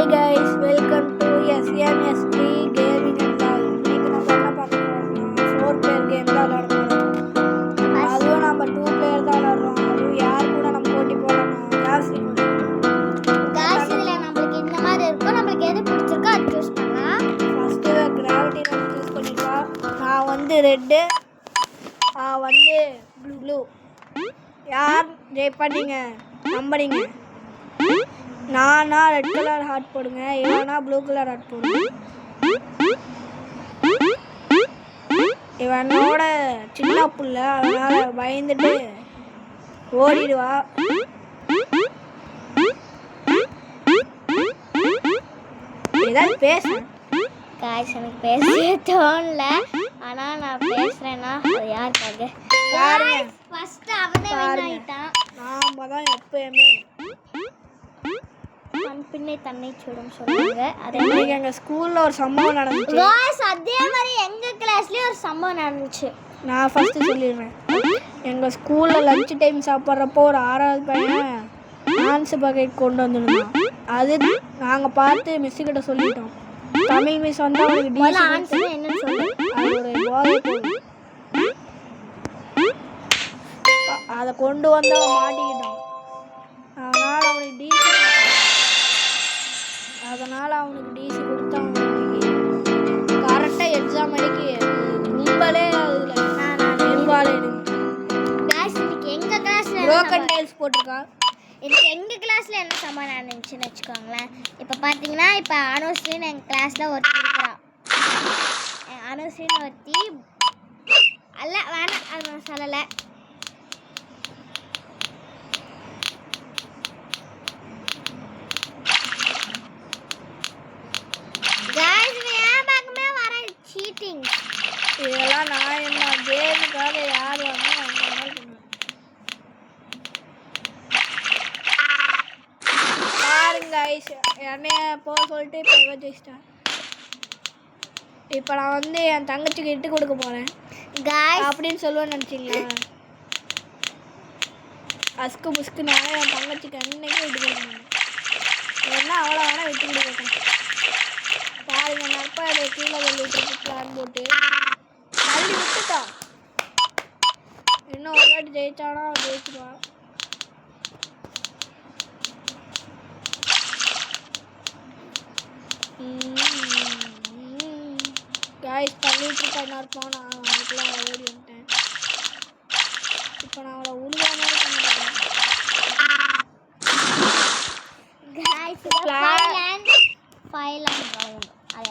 Hi guys, welcome to SMSD Gaming and Vlog. இன்னைக்கு நம்ம என்ன பார்க்க போறோம்னா 4 player game தான் விளையாட போறோம். அதுவும் நம்ம 2 player தான் விளையாடுறோம். அதுவும் யார் கூட நம்ம போட்டி போடணும். காய்ஸ் இதுல நமக்கு இந்த மாதிரி இருக்கும். நமக்கு எது பிடிச்சிருக்கோ அது சூஸ் பண்ணலாம். ஃபர்ஸ்ட் கிராவிட்டி நம்ம சூஸ் பண்ணிக்கலாம். நான் வந்து ரெட், வந்து ப்ளூ. யார் ஜெயிப்பாங்க நம்புறீங்க? நானா ரெட் கலர் ஹார்ட் போடுங்க, இவனா ப்ளூ கலர் ஹார்ட் போடுங்க. இவனோட சின்ன புள்ள, அதனால பயந்துட்டு ஓடிடுவா. ஏதாவது பேச காய்ஸ் எனக்கு பேசவே தோணல, ஆனா நான் பேசுறேன்னா அது யாருக்காக? ஃபர்ஸ்ட் அவனே வின் ஆயிட்டான். நாம தான் எப்பயுமே பின்னே தன்னை சுடும் சொல்லுவாங்க. அதே இன்னைக்கு எங்கள் ஸ்கூலில் ஒரு சம்பவம் நடந்துச்சு. காய்ஸ் அதே மாதிரி எங்கள் கிளாஸ்லேயும் ஒரு சம்பவம் நடந்துச்சு. நான் ஃபஸ்ட்டு சொல்லிடுறேன். எங்கள் ஸ்கூலில் லஞ்ச் டைம் சாப்பிட்றப்போ ஒரு 6வது பையன் டான்ஸ் பக்கெட் கொண்டு வந்துருந்தோம். அது நாங்கள் பார்த்து மிஸ்ஸுக்கிட்ட சொல்லிட்டோம். தமிழ் மிஸ் வந்து அவனுக்கு என்னன்னு சொல்லு. அது ஒரு போதை பொருள். அதை கொண்டு வந்து அவன் மாட்டிக்கிட்டான். அதனால் அவனுக்கு டிசி கொடுத்தா கரெக்டாக எக்ஸாம் அடிக்கி கும்பலே அதில் பெரும்பாலும் எங்கள் கிளாஸில் ப்ரோக்கன் டைல்ஸ் போட்டிருக்கா. எனக்கு எங்கள் கிளாஸில் என்ன சம்பவம் நடந்துச்சுன்னு வச்சுக்கோங்களேன். இப்போ பார்த்தீங்கன்னா இப்போ அனுஸ்ரீன்னு எங்கள் கிளாஸில் ஒருத்தி இருக்கிறான். அனுஸ்ரீன்னு ஒருத்தி அல்ல வேணாம், அது நான் சொல்லலை. இதெல்லாம் நான் என்ன கேமுக்காக யார் பாருங்க என்னைய போக சொல்லிட்டு இப்போ ஜெயிச்சிட்டேன். இப்போ நான் வந்து என் தங்கச்சிக்கு இட்டு கொடுக்க போகிறேன் அப்படின்னு சொல்லுவேன்னு நினச்சிங்களா? அஸ்கு புஸ்குனால என் தங்கச்சிக்கு அன்னைக்கு விட்டு கொடுக்கணும். ஏன்னா அவ்வளோ வேணால் விட்டு கொடுக்கணும். பாருங்க நற்பா அதை கீழே விட்டுருக்கு பிளான் போட்டு தள்ளி விட்டுட்டா. இன்னும் ஒரு வாட்டி ஜெயிச்சானா ஜெயிச்சுடுவான். காய்ஸ் தள்ளிட்டு இருக்கா நற்பா. நான் அவனுக்குலாம் ஓடி வந்துட்டேன். இப்போ நான் அவளை உழுகிற மாதிரி பண்ணிட்டேன்.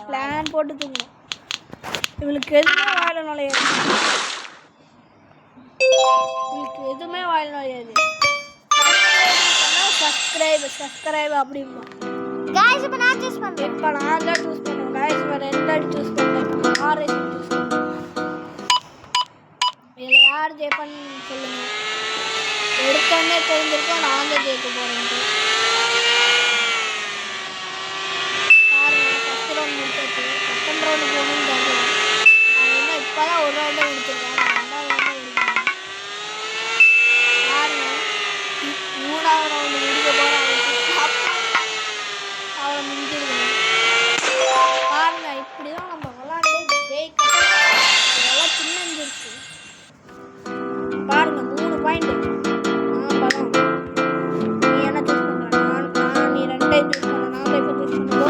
பிளான் போட்டு தூங்கணும். இவளுக்கு எதுவுமே வாயில நுழையாது. சப்ஸ்கிரைப் அப்படிமா. இப்போ நான் சூஸ் பண்ணுறேன். இப்போ நான் தான் சூஸ் பண்ணுவேன். காய்ஸ் இப்போ 2 அடி சூஸ் பண்ணுறேன். 6 சூஸ் பண்ணுறேன். இதில் யார் ஜெயிப்பான்னு சொல்லுங்கள். எடுத்தோடனே தெரிஞ்சிருக்கோம் நான் தான் ஜெயிக்க போகிறேன்ட்டு. இப்போதான் ஒரு ரவுண்டே முடிச்சிருக்கேன். நான் 2வது ரவுண்டே முடிக்கிறேன். பாருங்க 3வது ரவுண்டு முடிக்க போகிறேன். அவளை முடிஞ்சிருக்கணும். பாருங்க இப்படிதான் நம்ம விளாண்டு ஜெயிக்கணும். இதெல்லாம் சின்னஞ்சிருக்கு. பாருங்க 3 பாயிண்ட். பலம் நீ என்ன சூஸ் பண்ணுற? நீ 2 சூஸ் பண்ண. நான் இப்போ சூஸ் பண்ணுவோம்.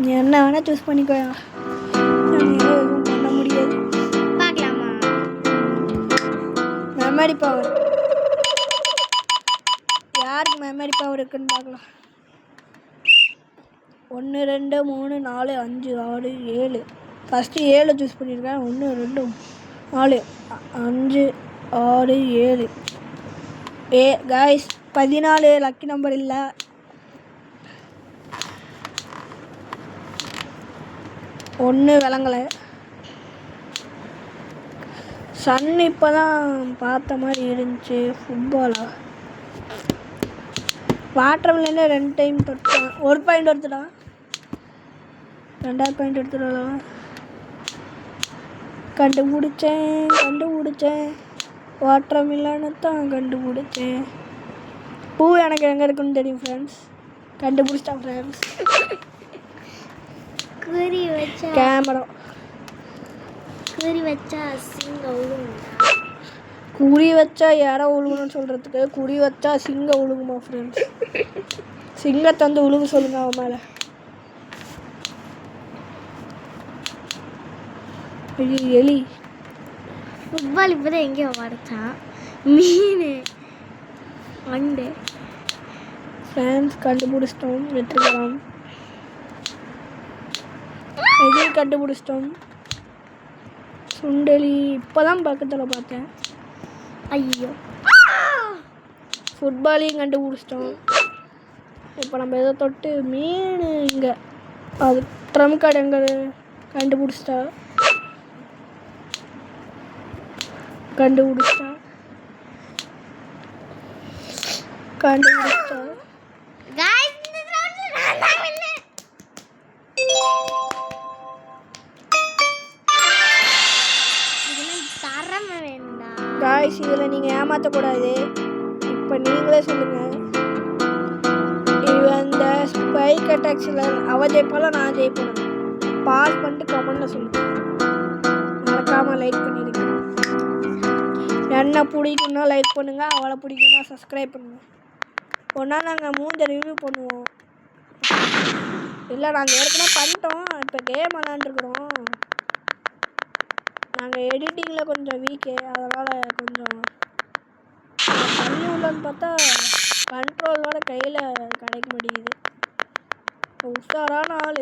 நீ என்ன வேணா சூஸ் பண்ணிக்கோ. எதுவும் பண்ண முடியாது. பார்க்கலாமா? மெமரி பவர் யாருக்கு மெமரி பவர் இருக்குன்னு பார்க்கலாம். 1 2 3 4 5 6 7. ஃபஸ்ட்டு 7 சூஸ் பண்ணியிருக்கேன். 1 2 4 5 6 7. காய்ஸ் 14 லக்கி நம்பர் இல்லை. 1 விளங்கலை. சன் இப்போ தான் பார்த்த மாதிரி இருந்துச்சு. ஃபுட்பாலா வாட்டர் மில்லனே 2 டைம் தொட்டான். 1 பாயிண்ட் வருதுடா. 2,000 பாயிண்ட் எடுத்துடலாம். கண்டுபிடிச்சேன் வாட்டர் மில்லனை தான் கண்டுபிடிச்சேன். பூ எனக்கு எங்கே இருக்குன்னு தெரியும் ஃப்ரெண்ட்ஸ். கண்டுபிடிச்சிட்டேன் ஃப்ரெண்ட்ஸ். கேமரா குறி வச்சா சிங்கம் விழுகுமா? குறி வச்சா யாரோ உழுகணும்னு சொல்கிறதுக்கு குறி வச்சா சிங்கம் உழுகுமா ஃப்ரெண்ட்ஸ்? சிங்கத்தை வந்து உழுகு சொல்லுங்க அவன் மேலே. எலி ஃபுட்பால் இப்போ தான் எங்கேயோ வரைச்சான். மீன் வண்டு ஃப்ரெண்ட்ஸ் கண்டுபிடிச்சிட்டோம். வெற்றிகரம். எதையும் கண்டுபிடிச்சிட்டோம். சுண்டலி இப்போ தான் பக்கத்தில் பார்த்தேன். ஐயோ ஃபுட்பாலையும் கண்டுபிடிச்சிட்டோம். இப்போ நம்ம எதை தொட்டு மீன் இங்கே அது ட்ரம் கார்டு எங்கே கண்டுபிடிச்சிட்டா. गाइस இந்த ரவுண்ட்ல நான் தான் வின்னர். இதுல தரම வேண்டாம். गाइस இதில் நீங்கள் ஏமாற்றக்கூடாது. இப்போ நீங்களே சொல்லுங்கள். இவன் இந்த ஸ்பைக் அட்டாக்ஸில் அவ ஜெயிப்பால நான் ஜெயிப்பேன். பாஸ் பண்ணிட்டு கமெண்ட்டில் சொல்லுங்கள். மறக்காமல் லைக் பண்ணிடுங்க. என்ன பிடிக்குன்னா லைக் பண்ணுங்கள். அவளை பிடிக்குன்னா சப்ஸ்கிரைப் பண்ணுங்கள். ஒன்றா நாங்கள் 3 ரிவ்யூ பண்ணுவோம். இல்லை நாங்கள் ஏற்கனவே பண்ணிட்டோம். இப்போ கேம் விளாண்டுருக்குறோம். நாங்கள் எடிட்டிங்கில் கொஞ்சம் வீக்கு. அதனால் கொஞ்சம் தண்ணி உள்ளன்னு பார்த்தா கண்ட்ரோலோட கையில் கிடைக்க மாட்டேங்குது. உஷாரான ஆள்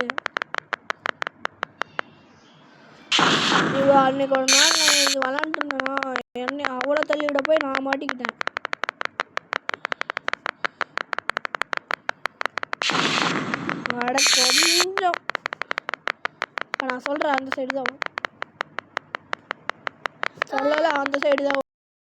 இவள். அன்றைக்கி ஒரு நாள் நான் இது விளாண்டுருந்தேன்னா என்னை அவ்வளோ தள்ளிவிட போய் நான் மாட்டிக்கிட்டேன். அட கொஞ்சம் நான் சொல்கிறேன் அந்த சைடு தான் சொல்லலை. அந்த சைடு தான்